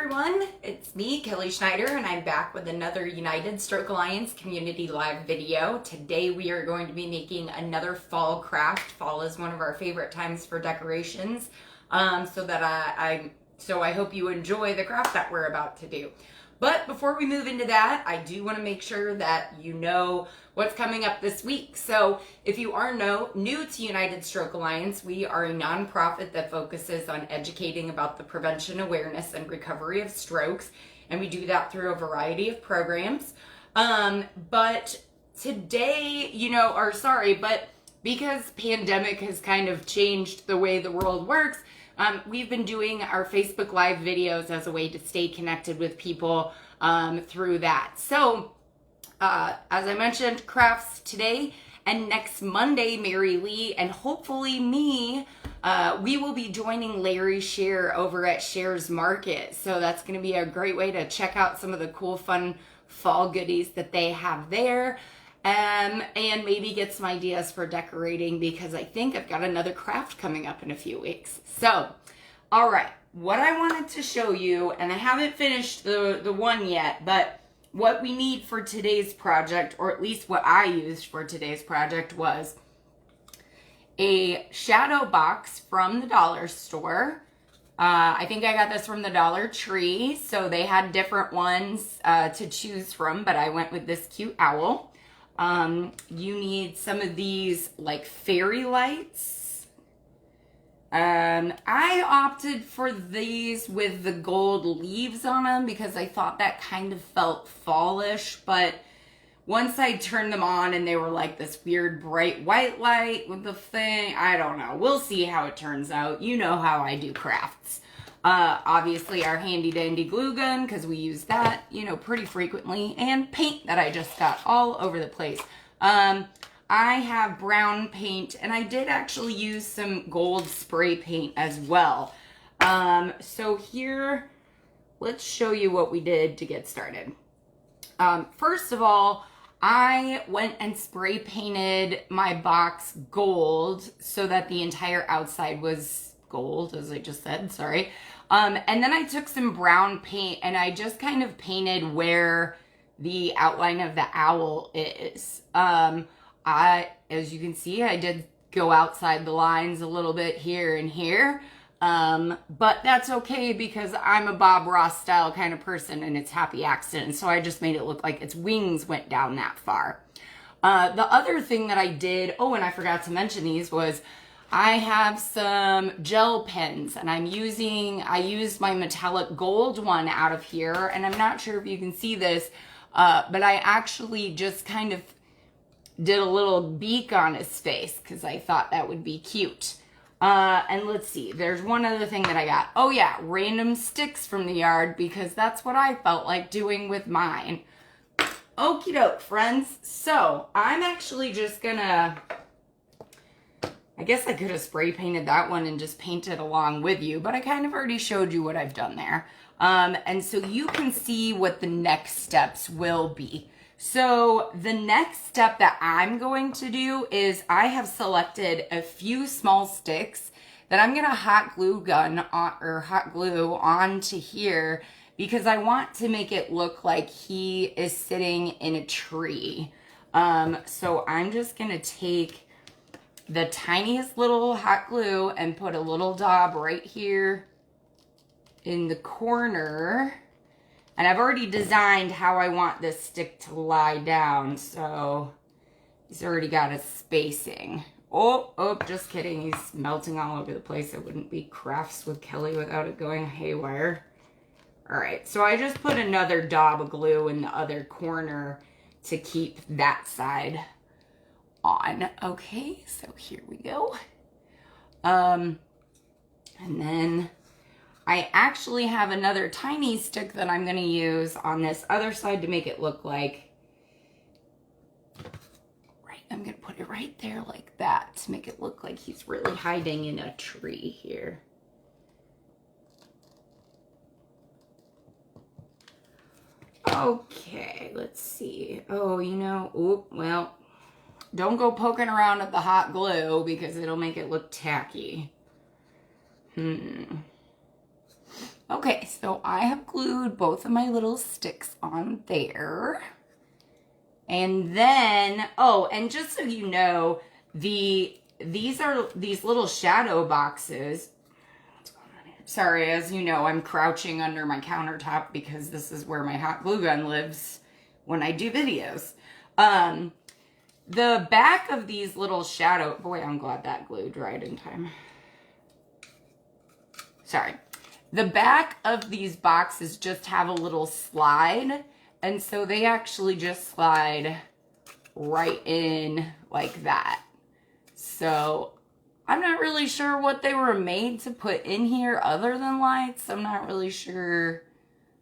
everyone, it's me, Kelly Schneider, and I'm back with another United Stroke Alliance Community Live video. Today we are going to be making another fall craft. Fall is one of our favorite times for decorations, so I hope you enjoy the craft that we're about to do. But before we move into that, I do want to make sure that you know what's coming up this week. So if you are new to United Stroke Alliance, we are a nonprofit that focuses on educating about the prevention, awareness, and recovery of strokes. And we do that through a variety of programs. But today, but because pandemic has kind of changed the way the world works, we've been doing our Facebook Live videos as a way to stay connected with people through that. So, as I mentioned, Krafts today and next Monday, Mary Lee and hopefully me, we will be joining Larry Shear over at Shear's Market. So that's going to be a great way to check out some of the cool, fun fall goodies that they have there. And maybe get some ideas for decorating because I think I've got another craft coming up in a few weeks. So, all right, what I wanted to show you, and I haven't finished the one yet, but what we need for today's project, or at least what I used for today's project, was a shadow box from the dollar store. I think I got this from the Dollar Tree, so they had different ones to choose from, but I went with this cute owl. You need some of these like fairy lights. I opted for these with the gold leaves on them because I thought that kind of felt fallish, but once I turned them on and they were like this weird bright white light with the thing, I don't know. We'll see how it turns out. You know how I do crafts. Obviously our handy dandy glue gun, because we use that, pretty frequently, and paint that I just got all over the place. I have brown paint, and I did actually use some gold spray paint as well. So here, let's show you what we did to get started. First of all, I went and spray painted my box gold so that the entire outside was gold, as I just said, sorry. And then I took some brown paint and I just kind of painted where the outline of the owl is. As you can see, I did go outside the lines a little bit here and here. But that's okay because I'm a Bob Ross style kind of person and it's happy accident. So I just made it look like its wings went down that far. The other thing that I did, oh, and I forgot to mention these, was I have some gel pens and I used my metallic gold one out of here, and I'm not sure if you can see this, but I actually just kind of did a little beak on his face because I thought that would be cute. And let's see, there's one other thing that I got. Oh yeah, random sticks from the yard because that's what I felt like doing with mine. Okie doke, friends. So I'm actually just gonna, I guess I could have spray painted that one and just painted along with you, but I kind of already showed you what I've done there. And so you can see what the next steps will be. So the next step that I'm going to do is I have selected a few small sticks that I'm gonna hot glue onto here because I want to make it look like he is sitting in a tree. So I'm just gonna take the tiniest little hot glue and put a little dab right here in the corner. And I've already designed how I want this stick to lie down, so he's already got a spacing. Oh, just kidding. He's melting all over the place. It wouldn't be crafts with Kelly without it going haywire. All right, so I just put another dab of glue in the other corner to keep that side on. Okay, so here we go. And then I actually have another tiny stick that I'm going to use on this other side to make it look like, right, I'm going to put it right there like that to make it look like he's really hiding in a tree here. Okay, let's see. Oh, well, don't go poking around at the hot glue because it'll make it look tacky. Okay, so I have glued both of my little sticks on there. And then, oh, and just so you know, these are these little shadow boxes. What's going on here? Sorry, as you know, I'm crouching under my countertop because this is where my hot glue gun lives when I do videos. The back of these little shadow, boy, I'm glad that glue dried in time. Sorry. The back of these boxes just have a little slide, and so they actually just slide right in like that. So I'm not really sure what they were made to put in here other than lights. I'm not really sure.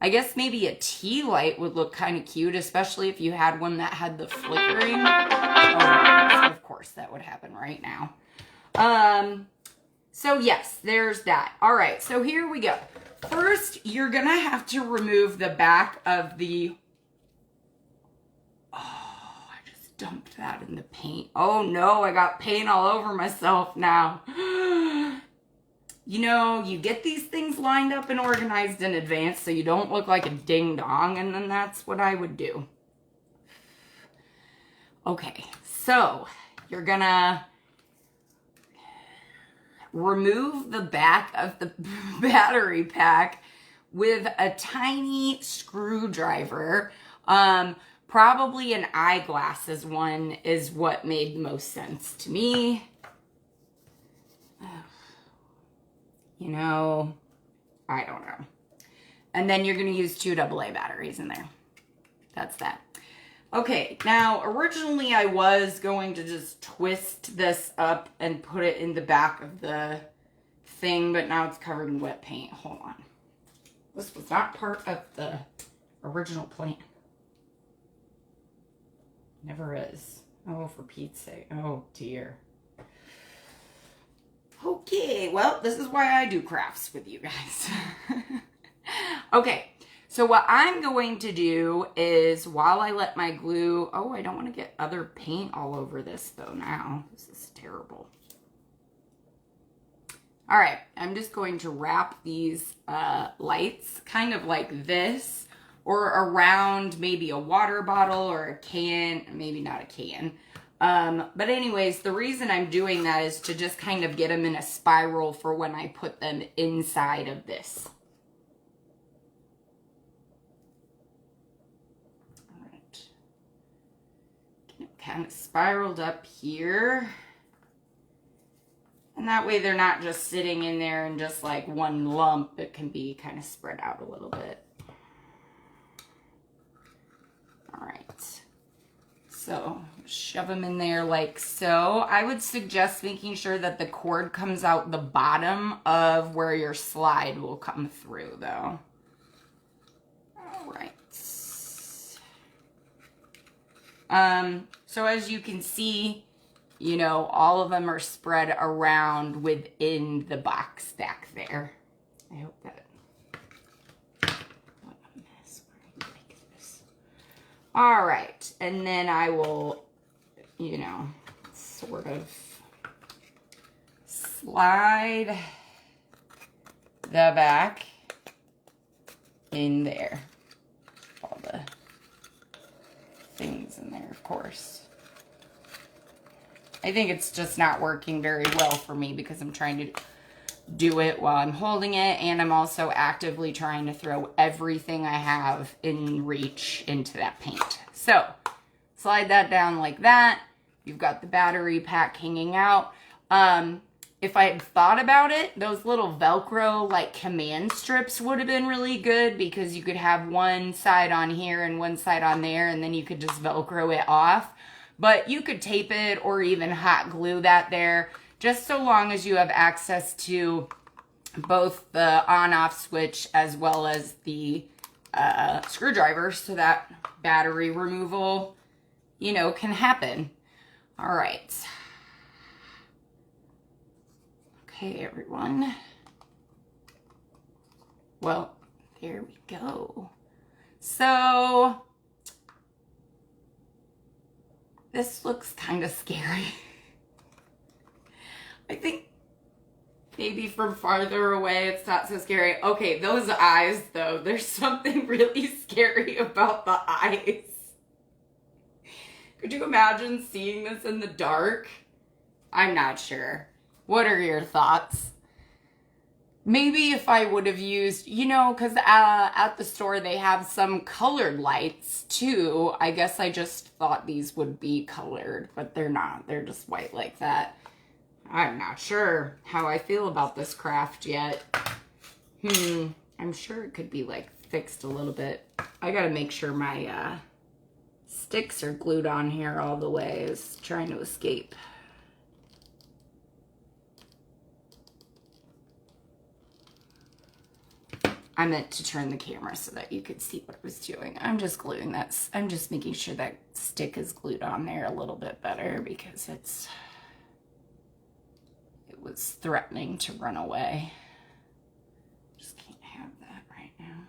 I guess maybe a tea light would look kind of cute, especially if you had one that had the flickering. Oh, of course, that would happen right now. So yes, there's that. All right, so here we go. First, you're gonna have to remove the back of the, oh, I just dumped that in the paint. Oh no, I got paint all over myself now. You know, you get these things lined up and organized in advance so you don't look like a ding dong, and then that's what I would do. Okay, so you're gonna remove the back of the battery pack with a tiny screwdriver. Probably an eyeglasses one is what made the most sense to me. You know, I don't know. And then you're going to use 2 AA batteries in there. That's that. Okay, now originally I was going to just twist this up and put it in the back of the thing, but now it's covered in wet paint. Hold on. This was not part of the original plan. Never is. Oh, for Pete's sake. Oh, dear. Okay, well, this is why I do crafts with you guys. Okay, so what I'm going to do is while I let my glue... Oh, I don't want to get other paint all over this, though, now. This is terrible. All right, I'm just going to wrap these lights kind of like this, or around maybe a water bottle or a can, maybe not a can. But anyways, the reason I'm doing that is to just kind of get them in a spiral for when I put them inside of this. All right. Get it kind of spiraled up here. And that way they're not just sitting in there in just like one lump. It can be kind of spread out a little bit. All right. So shove them in there like so. I would suggest making sure that the cord comes out the bottom of where your slide will come through, though. All right. So as you can see, you know, all of them are spread around within the box back there. I hope that. What a mess. Where did I make this? All right, and then I will, you know, sort of slide the back in there. All the things in there, of course. I think it's just not working very well for me because I'm trying to do it while I'm holding it, and I'm also actively trying to throw everything I have in reach into that paint. So, slide that down like that. You've got the battery pack hanging out. If I had thought about it, those little Velcro like command strips would have been really good because you could have one side on here and one side on there, and then you could just Velcro it off. But you could tape it or even hot glue that there, just so long as you have access to both the on-off switch as well as the screwdriver so that battery removal, you know, can happen. All right. Okay, everyone. Well, there we go. So this looks kind of scary. I think Maybe from farther away it's not so scary. Okay, those eyes though, there's something really scary about the eyes. Could you imagine seeing this in the dark? I'm not sure. What are your thoughts? Maybe if I would have used, you know, because at the store they have some colored lights too. I guess I just thought these would be colored, but they're not. They're just white like that. I'm not sure how I feel about this craft yet. I'm sure it could be like fixed a little bit. I gotta make sure my sticks are glued on here all the way. It's trying to escape. I meant to turn the camera so that you could see what I was doing. I'm just gluing that. I'm just making sure that stick is glued on there a little bit better because it was threatening to run away. Just can't have that right now.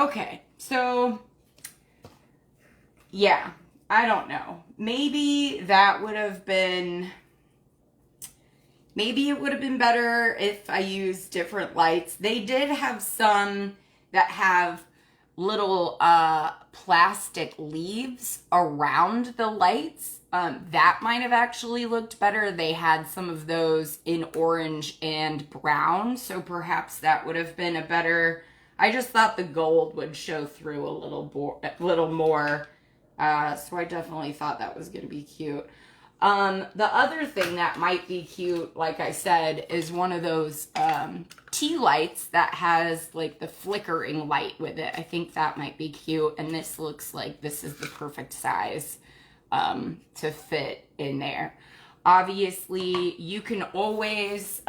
Okay, so yeah, I don't know. Maybe that would have been, maybe it would have been better if I used different lights. They did have some that have little plastic leaves around the lights. That might have actually looked better. They had some of those in orange and brown, so perhaps that would have been a better. I just thought the gold would show through a little more. So I definitely thought that was going to be cute. The other thing that might be cute, like I said, is one of those tea lights that has like the flickering light with it. I think that might be cute. And this looks like this is the perfect size to fit in there. Obviously, you can always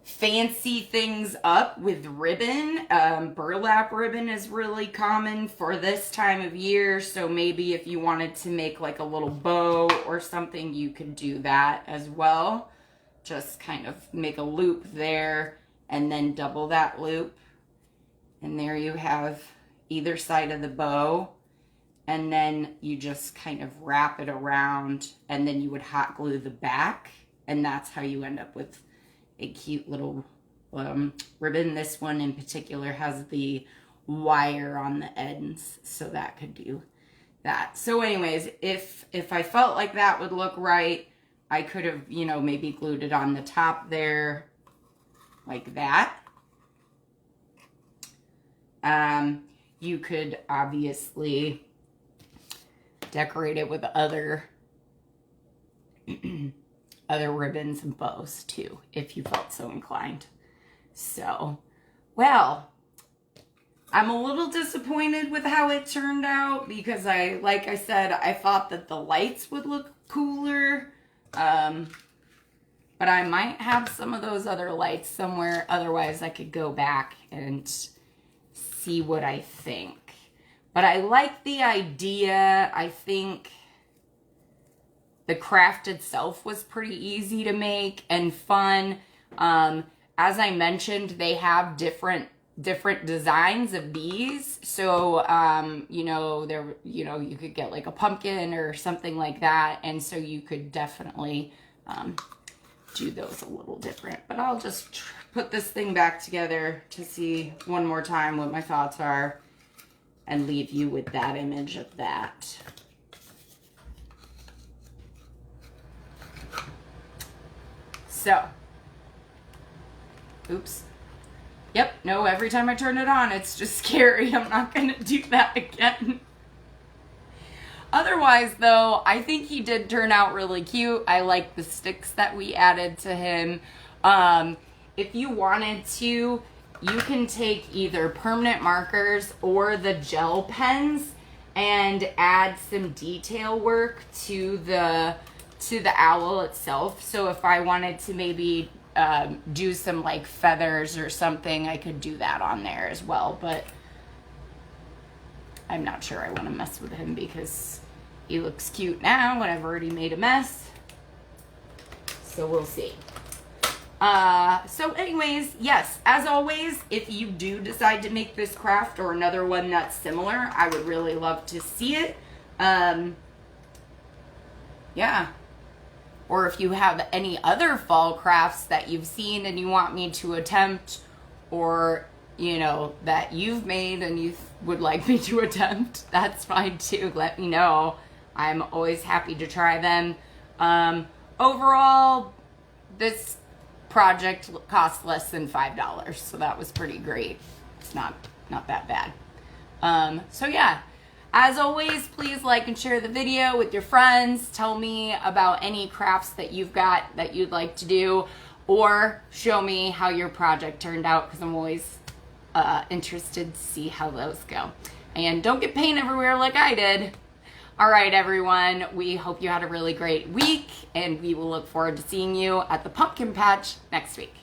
fancy things up with ribbon. Burlap ribbon is really common for this time of year, so maybe if you wanted to make like a little bow or something, you could do that as well. Just kind of make a loop there and then double that loop, and there you have either side of the bow, and then you just kind of wrap it around, and then you would hot glue the back, and that's how you end up with a cute little ribbon. This one in particular has the wire on the ends, so that could do that. So anyways, if I felt like that would look right, I could have, you know, maybe glued it on the top there like that. You could obviously decorate it with other other ribbons and bows too, if you felt so inclined. So, well, I'm a little disappointed with how it turned out because like I said, I thought that the lights would look cooler. But I might have some of those other lights somewhere. Otherwise, I could go back and see what I think. But I like the idea. I think the craft itself was pretty easy to make and fun. As I mentioned, they have different designs of these. So, you know, you could get like a pumpkin or something like that. And so you could definitely do those a little different. But I'll just put this thing back together to see one more time what my thoughts are and leave you with that image of that. So, oops. Yep, no, every time I turn it on, it's just scary. I'm not going to do that again. Otherwise, though, I think he did turn out really cute. I like the sticks that we added to him. If you wanted to, you can take either permanent markers or the gel pens and add some detail work to the owl itself. So if I wanted to maybe do some like feathers or something, I could do that on there as well. But I'm not sure I want to mess with him because he looks cute now and I've already made a mess. So we'll see. So anyways, yes, as always, if you do decide to make this craft or another one that's similar, I would really love to see it. Yeah. or if you have any other fall crafts that you've seen and you want me to attempt, or you know, that you've made and you would like me to attempt, that's fine too. Let me know. I'm always happy to try them. Overall, this project cost less than $5, so that was pretty great. It's not that bad. So yeah, as always, please like and share the video with your friends. Tell me about any crafts that you've got that you'd like to do, or show me how your project turned out, because I'm always interested to see how those go. And don't get paint everywhere like I did. All right, everyone, we hope you had a really great week, and we will look forward to seeing you at the pumpkin patch next week.